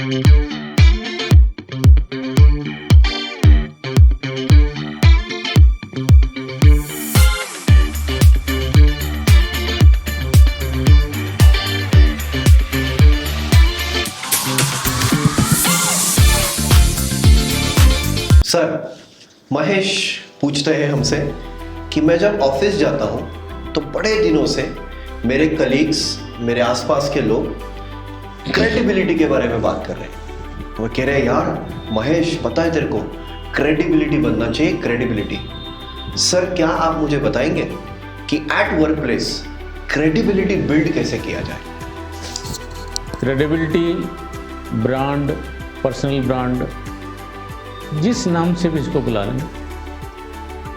Sir, Mahesh पूछते हैं हमसे कि मैं जब ऑफिस जाता हूँ तो बड़े दिनों से मेरे कलीग्स, मेरे आसपास के लोग क्रेडिबिलिटी के बारे में बात कर रहे हैं। वो कह रहे हैं यार महेश, पता है तेरे को क्रेडिबिलिटी बनना चाहिए, क्रेडिबिलिटी। सर, क्या आप मुझे बताएंगे कि at work place credibility build कैसे किया जाए? क्रेडिबिलिटी, ब्रांड, पर्सनल ब्रांड, जिस नाम से भी इसको बुला लें,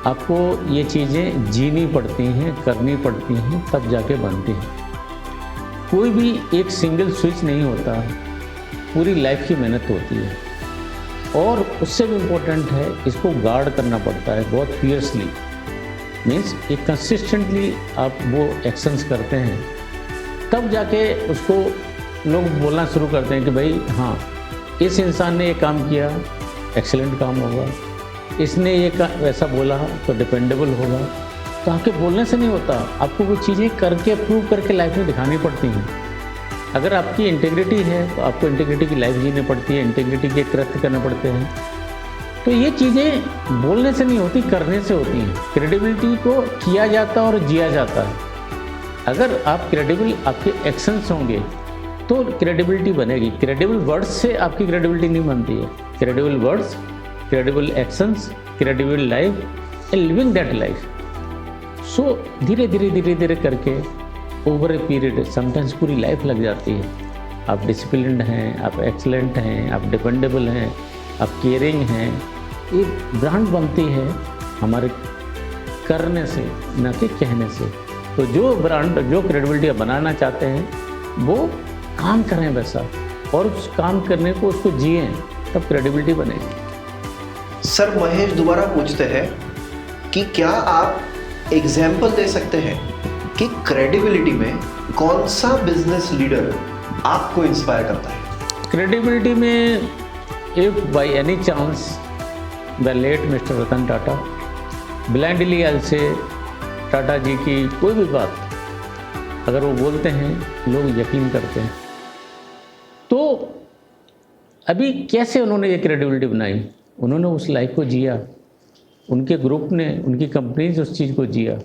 आपको ये चीज़ें जीनी पड़ती हैं, करनी पड़ती हैं, तब जाके बनती हैं। कोई भी एक सिंगल स्विच नहीं होता, पूरी लाइफ की मेहनत होती है। और उससे भी इम्पोर्टेंट है, इसको गार्ड करना पड़ता है बहुत फियर्सली। मीन्स एक कंसिस्टेंटली आप वो एक्शंस करते हैं, तब जाके उसको लोग बोलना शुरू करते हैं कि भाई हाँ, इस इंसान ने ये काम किया, एक्सीलेंट काम होगा, इसने ये वैसा बोला तो डिपेंडेबल होगा। तो आपके बोलने से नहीं होता, आपको वो चीज़ें करके प्रूव करके लाइफ में दिखानी पड़ती हैं। अगर आपकी इंटीग्रिटी है तो आपको इंटीग्रिटी की लाइफ जीनी पड़ती है, इंटीग्रिटी के कृत्य करने पड़ते हैं। तो ये चीज़ें बोलने से नहीं होती, करने से होती हैं। क्रेडिबिलिटी को किया जाता है और जिया जाता है। अगर आप क्रेडिबल, आपके एक्शंस होंगे तो क्रेडिबिलिटी बनेगी। क्रेडिबल वर्ड्स से आपकी क्रेडिबिलिटी नहीं बनती है। Credible words, credible actions, credible life and living that life. So धीरे धीरे धीरे धीरे करके ओवर ए पीरियड, समटाइम्स पूरी लाइफ लग जाती है। आप डिसिप्लिन्ड हैं, आप एक्सीलेंट हैं, आप डिपेंडेबल हैं, आप केयरिंग हैं। एक ब्रांड बनती है हमारे करने से, न कि कहने से। तो जो ब्रांड, जो क्रेडिबिलिटी आप बनाना चाहते हैं, वो काम करें वैसा, और उस काम करने को, उसको जिए, तब क्रेडिबिलिटी बनेगी। सर, महेश दोबारा पूछते हैं कि क्या आप एग्जाम्पल दे सकते हैं कि क्रेडिबिलिटी में कौन सा बिजनेस लीडर आपको इंस्पायर करता है? क्रेडिबिलिटी में, if by any chance the late mister Ratan Tata, blindly I say Tata जी की कोई भी बात अगर वो बोलते हैं, लोग यकीन करते हैं। तो अभी कैसे उन्होंने ये क्रेडिबिलिटी बनाई? उन्होंने उस लाइफ को जिया, उनके ग्रुप ने, उनकी कंपनीज उस चीज़ को जिया।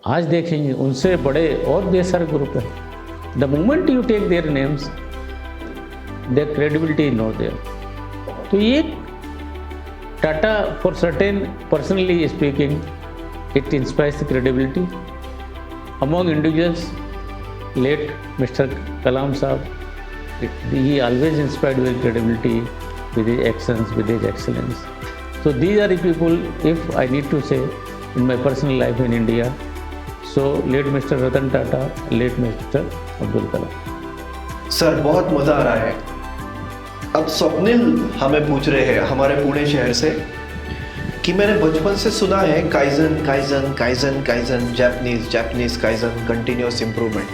आज देखेंगे उनसे बड़े और बहुत सारे ग्रुप हैं। The moment you take their names, their credibility is not there. तो ये Tata, for certain, personally speaking, it inspires the credibility among individuals. Late mister Kalam साहब, he always inspired with credibility, with his actions, with his excellence. So these are the people, if I need to say, in my personal life in India. So late Mr. Ratan Tata, late Mr. Abdul Kalam. Sir, बहुत मज़ा आ रहा है। अब स्वप्निल हमें पूछ रहे हैं हमारे पुणे शहर से कि मैंने बचपन से सुना है kaizen kaizen kaizen kaizen, Japanese kaizen, continuous improvement.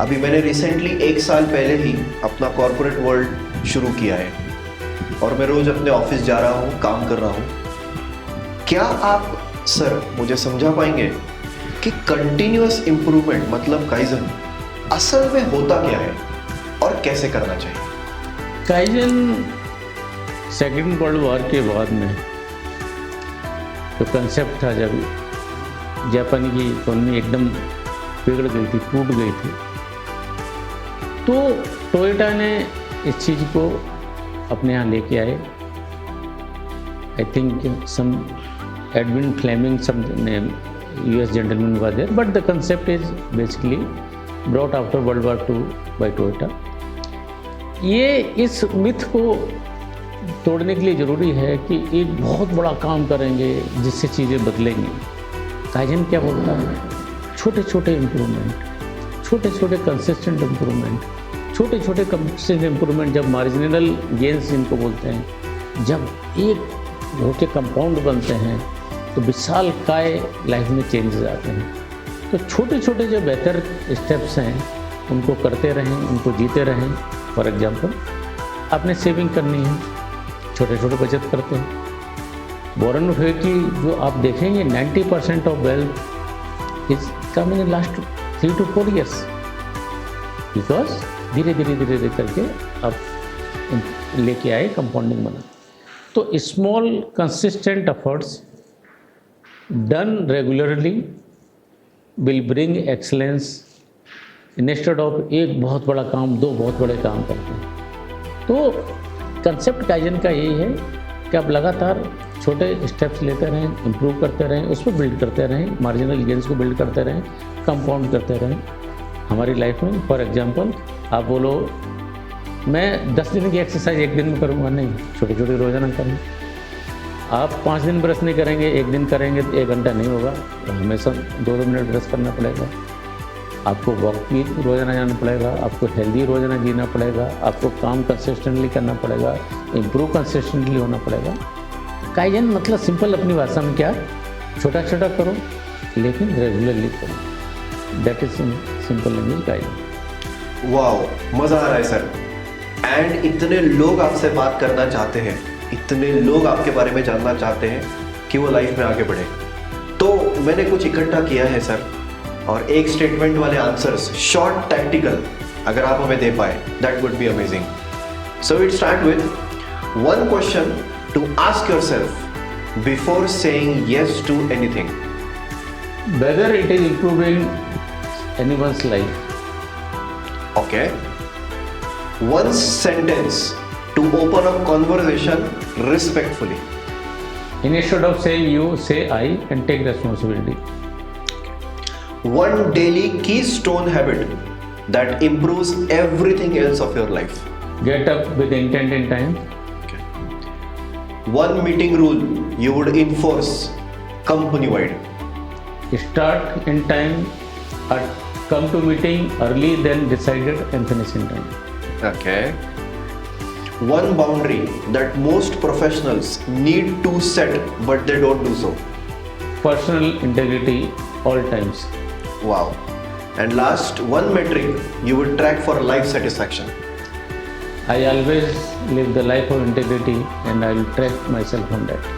अभी मैंने रिसेंटली 1 साल पहले ही अपना कॉर्पोरेट वर्ल्ड शुरू किया है और मैं रोज अपने ऑफिस जा रहा हूँ, काम कर रहा हूँ। क्या आप सर मुझे समझा पाएंगे कि कंटिन्यूअस इम्प्रूवमेंट मतलब काइजन असल में होता क्या है और कैसे करना चाहिए? काइजन सेकेंड वर्ल्ड वॉर के बाद में जो कंसेप्ट था, जब जापान की इकोनॉमी एकदम बिगड़ गई थी, टूट गई थी, तो टोयोटा ने इस चीज़ को अपने यहाँ लेके आए। I think some Edwin Fleming, some US gentleman was there, but the concept is basically brought after World War II by Toyota. ये इस मिथ को तोड़ने के लिए ज़रूरी है कि एक बहुत बड़ा काम करेंगे जिससे चीज़ें बदलेंगी। काइजन क्या बोलता है? छोटे छोटे इम्प्रूवमेंट, छोटे छोटे कंसिस्टेंट इम्प्रूवमेंट, छोटे छोटे कंसिस्टेंट इम्प्रूवमेंट, जब मार्जिनल गेंस इनको बोलते हैं, जब एक होके कंपाउंड बनते हैं तो विशाल काय लाइफ में चेंजेस आते हैं। तो छोटे छोटे जो बेहतर स्टेप्स हैं उनको करते रहें, उनको जीते रहें, फॉर एग्जाम्पल आपने सेविंग करनी है, छोटे छोटे बचत करते हैं। वॉरेन बफेट की जो आप देखेंगे 90% of wealth is coming in last 3 to 4 years, because धीरे धीरे करके आप लेके आए, कंपाउंडिंग बना। तो small consistent efforts done regularly will bring excellence, instead of एक बहुत बड़ा काम 2 बहुत बड़े काम करते हैं। तो कंसेप्ट काइजन का यही है कि आप लगातार छोटे स्टेप्स लेते रहें, इम्प्रूव करते रहें, उस पर बिल्ड करते रहें, मार्जिनल गेंस को बिल्ड करते रहें, कंपाउंड करते रहें हमारी लाइफ में। फॉर एग्जांपल आप बोलो मैं 10 दिन की एक्सरसाइज एक दिन में करूँगा, नहीं, छोटी छोटी रोजाना करें। आप 5 दिन ब्रश नहीं करेंगे, एक दिन करेंगे तो 1 घंटा नहीं होगा, हमेशा 2-2 मिनट ब्रश करना पड़ेगा। आपको वॉक भी रोज़ाना जाना पड़ेगा, आपको हेल्दी रोज़ाना जीना पड़ेगा, आपको काम कंसिस्टेंटली करना पड़ेगा, इम्प्रूव कंसिस्टेंटली होना पड़ेगा। काइजन मतलब सिंपल अपनी भाषा में क्या, छोटा छोटा करो लेकिन रेगुलरली करो, that is simple language kaizen. Wow, मज़ा आ रहा है सर। एंड इतने लोग आपसे बात करना चाहते हैं, इतने लोग आपके बारे में जानना चाहते हैं कि वो लाइफ में आगे बढ़े। तो मैंने कुछ इकट्ठा किया है सर, और एक स्टेटमेंट वाले आंसर्स, शॉर्ट टैक्टिकल, अगर आप हमें दे पाए that would be amazing. So will start with 1 question to ask yourself before saying yes to anything. Whether it is improving anyone's life. Okay. 1 sentence to open a conversation respectfully. Instead of saying you, say I and take responsibility. 1 daily keystone habit that improves everything else of your life. Get up with intent in time. 1 meeting rule you would enforce company-wide. Start in time, come to meeting early, then decided and finish in time. Okay. 1 boundary that most professionals need to set but they don't do so. Personal integrity all times. Wow. And last, 1 metric you would track for life satisfaction. I always live the life of integrity and I will track myself on that.